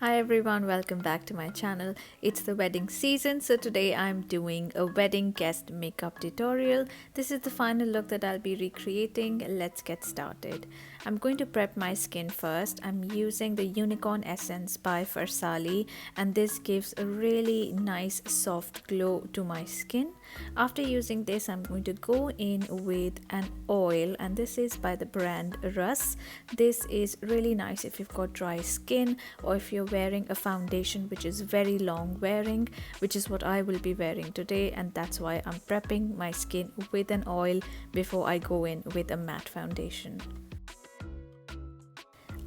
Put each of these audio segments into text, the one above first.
Hi everyone, welcome back to my channel. It's the wedding season, so today I'm doing a wedding guest makeup tutorial. This is the final look that I'll be recreating. Let's get started. I'm going to prep my skin first. I'm using the Unicorn Essence by Farsáli, and this gives a really nice soft glow to my skin. After using this, I'm going to go in with an oil, and this is by the brand Russ. This is really nice if you've got dry skin or if you're wearing a foundation which is very long wearing, which is what I will be wearing today, and that's why I'm prepping my skin with an oil before I go in with a matte foundation.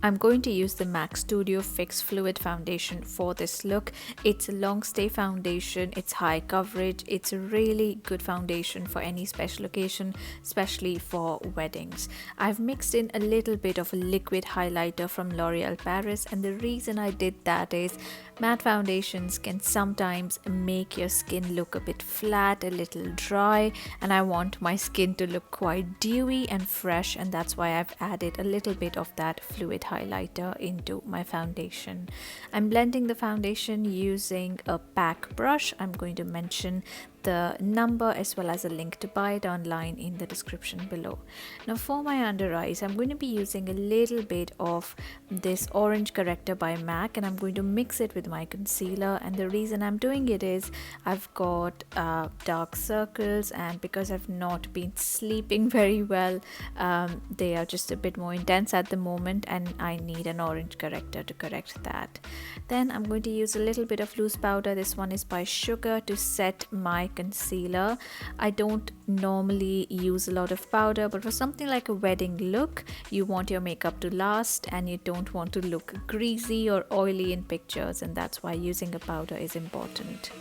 I'm going to use the MAC Studio Fix Fluid Foundation for this look. It's a long stay foundation, it's high coverage, it's a really good foundation for any special occasion, especially for weddings. I've mixed in a little bit of a liquid highlighter from L'Oreal Paris, and the reason I did that is matte foundations can sometimes make your skin look a bit flat, a little dry, and I want my skin to look quite dewy and fresh, and that's why I've added a little bit of that fluid highlighter into my foundation. I'm blending the foundation using a pack brush. I'm going to mention the number as well as a link to buy it online in the description below. Now for my under eyes, I'm going to be using a little bit of this orange corrector by MAC, and I'm going to mix it with my concealer. And the reason I'm doing it is I've got dark circles, and because I've not been sleeping very well, they are just a bit more intense at the moment, and I need an orange corrector to correct that. Then I'm going to use a little bit of loose powder. This one is by Sugar, to set my concealer. I don't normally use a lot of powder, but for something like a wedding look, you want your makeup to last and you don't want to look greasy or oily in pictures, and that's why using a powder is important.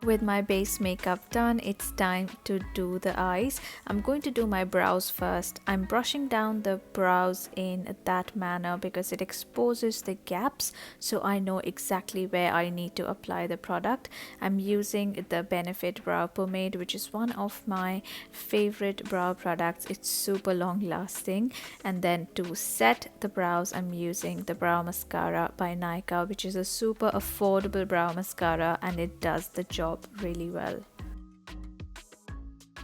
With my base makeup done, it's time to do the eyes. I'm going to do my brows first. I'm brushing down the brows in that manner because it exposes the gaps, so I know exactly where I need to apply the product. I'm using the Benefit Brow Pomade, which is one of my favorite brow products. It's super long lasting. And then to set the brows, I'm using the Brow Mascara by Nykaa, which is a super affordable brow mascara, and it does the job really well.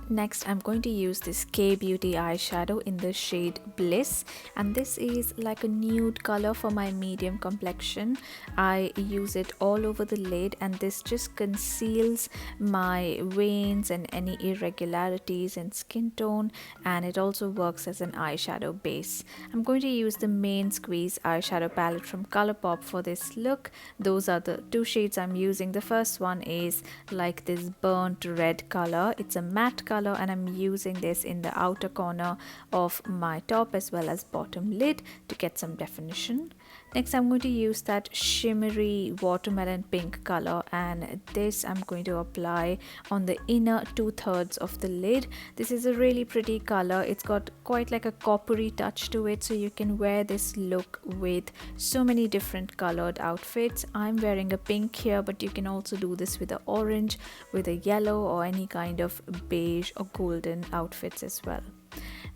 Next, I'm going to use this K-Beauty eyeshadow in the shade Bliss, and this is like a nude color for my medium complexion. I use it all over the lid, and this just conceals my veins and any irregularities in skin tone, and it also works as an eyeshadow base. I'm going to use the Main Squeeze eyeshadow palette from ColourPop for this look. Those are the two shades I'm using. The first one is like this burnt red color. It's a matte color, and I'm using this in the outer corner of my top as well as bottom lid to get some definition. Next, I'm going to use that shimmery watermelon pink color, and this I'm going to apply on the inner 2/3 of the lid. This is a really pretty color. It's got quite like a coppery touch to it, so you can wear this look with so many different colored outfits. I'm wearing a pink here, but you can also do this with an orange, with a yellow, or any kind of beige or golden outfits as well.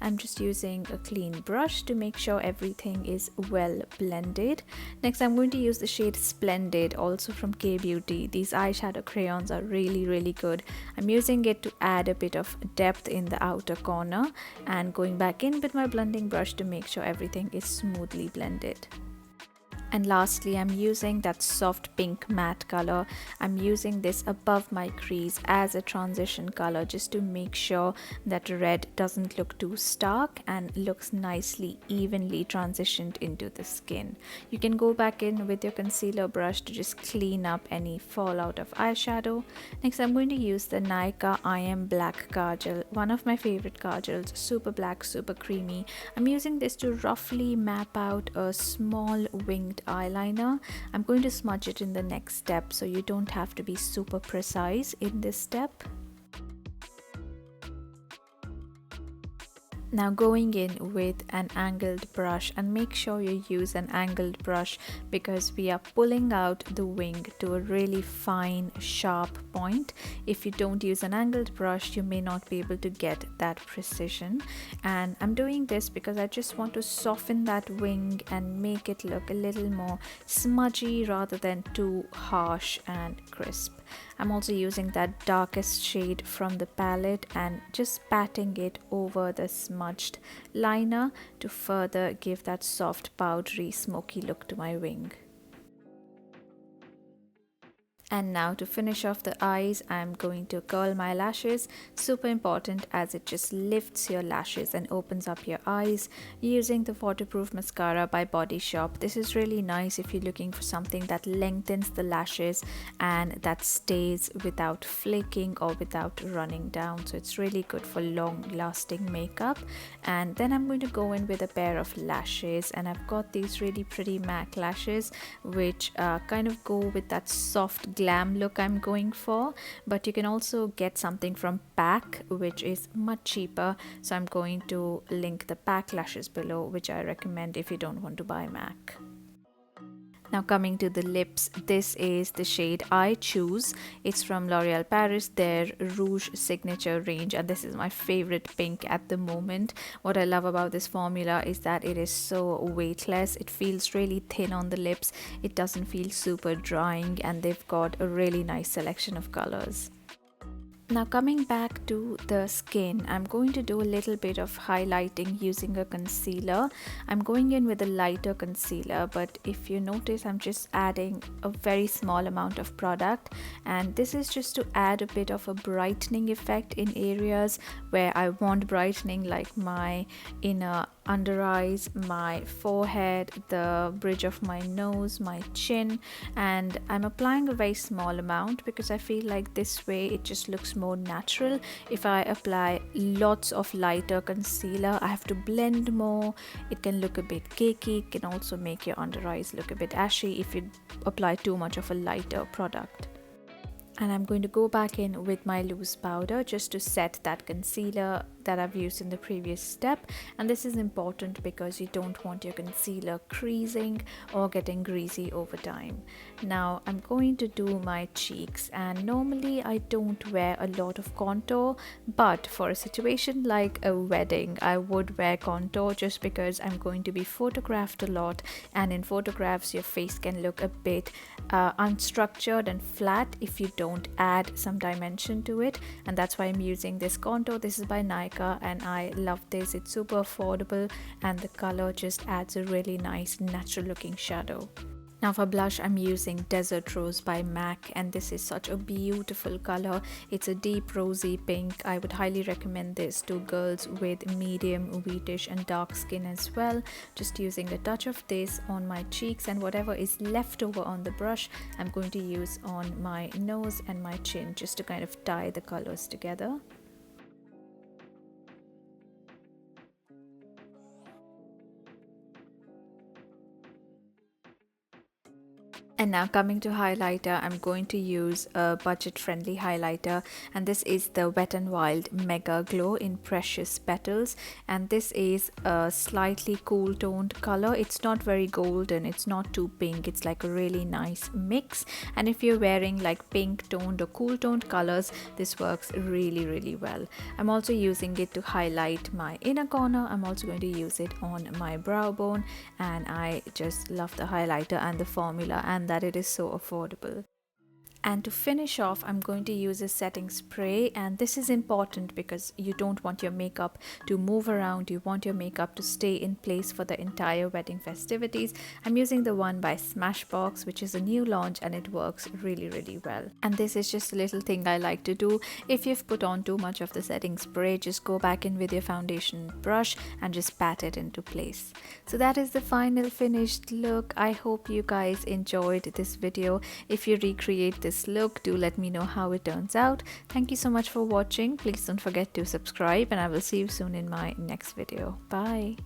I'm just using a clean brush to make sure everything is well blended. Next, I'm going to use the shade Splendid, also from K-Beauty. These eyeshadow crayons are really good. I'm using it to add a bit of depth in the outer corner, and going back in with my blending brush to make sure everything is smoothly blended. And lastly, I'm using that soft pink matte color. I'm using this above my crease as a transition color, just to make sure that red doesn't look too stark and looks nicely evenly transitioned into the skin. You can go back in with your concealer brush to just clean up any fallout of eyeshadow. Next, I'm going to use the Nykaa Eyem Black Kajal, one of my favorite kajals, super black, super creamy. I'm using this to roughly map out a small winged eyeliner. I'm going to smudge it in the next step, so you don't have to be super precise in this step. Now going in with an angled brush, and make sure you use an angled brush because we are pulling out the wing to a really fine sharp point. If you don't use an angled brush, you may not be able to get that precision, and I'm doing this because I just want to soften that wing and make it look a little more smudgy rather than too harsh and crisp. I'm also using that darkest shade from the palette and just patting it over the smudged liner to further give that soft powdery smoky look to my wing. And now to finish off the eyes, I'm going to curl my lashes. Super important as it just lifts your lashes and opens up your eyes, using the waterproof mascara by Body Shop. This is really nice if you're looking for something that lengthens the lashes and that stays without flaking or without running down. So it's really good for long lasting makeup. And then I'm going to go in with a pair of lashes, and I've got these really pretty MAC lashes which kind of go with that soft glam look I'm going for, but you can also get something from PAC which is much cheaper, so I'm going to link the PAC lashes below, which I recommend if you don't want to buy MAC. Now coming to the lips, this is the shade I Choose. It's from L'Oreal Paris, their Rouge signature range, and this is my favorite pink at the moment. What I love about this formula is that it is so weightless. It feels really thin on the lips. It doesn't feel super drying, and they've got a really nice selection of colors. Now coming back to the skin, I'm going to do a little bit of highlighting using a concealer. I'm going in with a lighter concealer, but if you notice, I'm just adding a very small amount of product, and this is just to add a bit of a brightening effect in areas where I want brightening, like my inner under eyes, my forehead, the bridge of my nose, my chin, and I'm applying a very small amount because I feel like this way it just looks more natural. If I apply lots of lighter concealer, I have to blend more. It can look a bit cakey. It can also make your under eyes look a bit ashy if you apply too much of a lighter product. And I'm going to go back in with my loose powder just to set that concealer that I've used in the previous step. And this is important because you don't want your concealer creasing or getting greasy over time. Now I'm going to do my cheeks, and normally I don't wear a lot of contour, but for a situation like a wedding I would wear contour just because I'm going to be photographed a lot, and in photographs your face can look a bit unstructured and flat if you don't add some dimension to it, and that's why I'm using this contour. This is by Nykaa and I love this. It's super affordable and the color just adds a really nice natural looking shadow. Now for blush, I'm using Desert Rose by MAC, and this is such a beautiful color. It's a deep rosy pink. I would highly recommend this to girls with medium, wheatish and dark skin as well. Just using a touch of this on my cheeks, and whatever is left over on the brush I'm going to use on my nose and my chin just to kind of tie the colors together. And now coming to highlighter, I'm going to use a budget-friendly highlighter, and this is the Wet n Wild MegaGlo in Precious Petals, and this is a slightly cool toned color. It's not very golden, it's not too pink, it's like a really nice mix, and if you're wearing like pink toned or cool toned colors, this works really well. I'm also using it to highlight my inner corner. I'm also going to use it on my brow bone, and I just love the highlighter and the formula, and that it is so affordable. And to finish off, I'm going to use a setting spray, and this is important because you don't want your makeup to move around. You want your makeup to stay in place for the entire wedding festivities. I'm using the one by Smashbox, which is a new launch, and it works really well. And this is just a little thing I like to do. If you've put on too much of the setting spray, just go back in with your foundation brush and just pat it into place. So that is the final finished look. I hope you guys enjoyed this video. If you recreate this look, do let me know how it turns out. Thank you so much for watching. Please don't forget to subscribe, and I will see you soon in my next video. Bye.